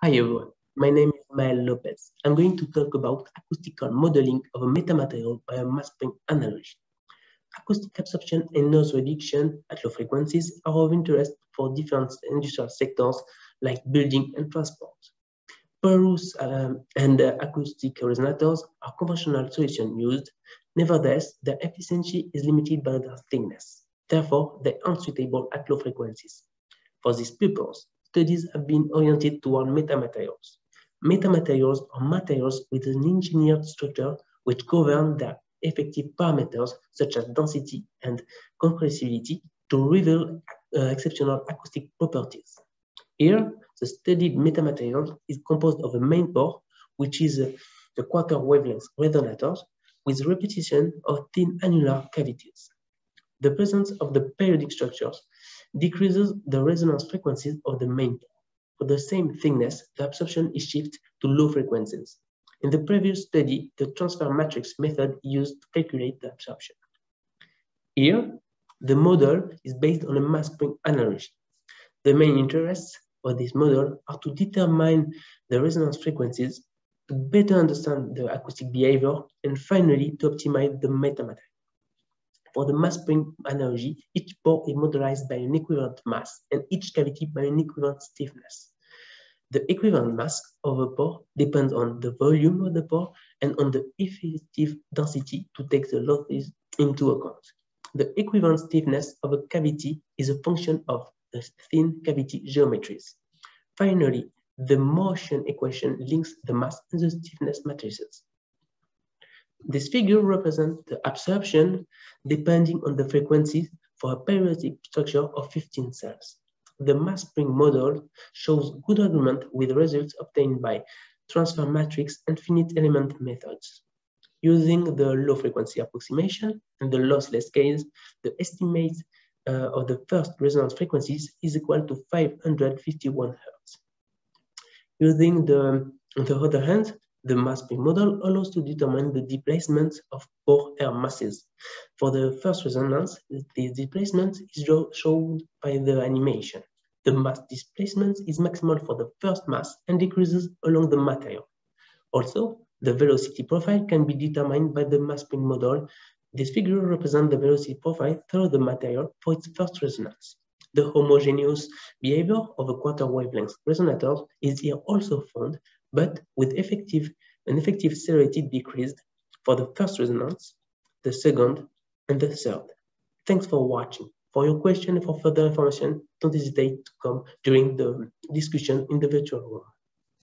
Hi everyone, my name is Lopez. I'm going to talk about acoustical modeling of a metamaterial by a mass spring analogy. Acoustic absorption and noise reduction at low frequencies are of interest for different industrial sectors like building and transport. Porous and acoustic resonators are conventional solutions used. Nevertheless, their efficiency is limited by their thickness. Therefore, they are unsuitable at low frequencies. For this purpose, studies have been oriented toward metamaterials. Metamaterials are materials with an engineered structure which govern their effective parameters such as density and compressibility to reveal exceptional acoustic properties. Here, the studied metamaterial is composed of a main core, which is the quarter wavelength resonators, with repetition of thin annular cavities. The presence of the periodic structures decreases the resonance frequencies of the main core. For the same thickness, the absorption is shifted to low frequencies. In the previous study, the transfer matrix method used to calculate the absorption. Here, the model is based on a mass spring analogy. The main interests of this model are to determine the resonance frequencies, to better understand the acoustic behavior, and finally to optimize the metamaterial. For the mass spring analogy, each pore is modelized by an equivalent mass and each cavity by an equivalent stiffness. The equivalent mass of a pore depends on the volume of the pore and on the effective density to take the losses into account. The equivalent stiffness of a cavity is a function of the thin cavity geometries. Finally, the motion equation links the mass and the stiffness matrices. This figure represents the absorption depending on the frequency for a periodic structure of 15 cells. The mass spring model shows good agreement with results obtained by transfer matrix and finite element methods. Using the low frequency approximation and the lossless case, the estimate of the first resonance frequencies is equal to 551 Hz. Using on the other hand, the mass spring model allows to determine the displacement of pore air masses. For the first resonance, the displacement is shown by the animation. The mass displacement is maximal for the first mass and decreases along the material. Also, the velocity profile can be determined by the mass spring model. This figure represents the velocity profile through the material for its first resonance. The homogeneous behavior of a quarter wavelength resonator is here also found, but with an effective celerity decrease for the first resonance, the second, and the third. Thanks for watching. For your question and for further information, don't hesitate to come during the discussion in the virtual room.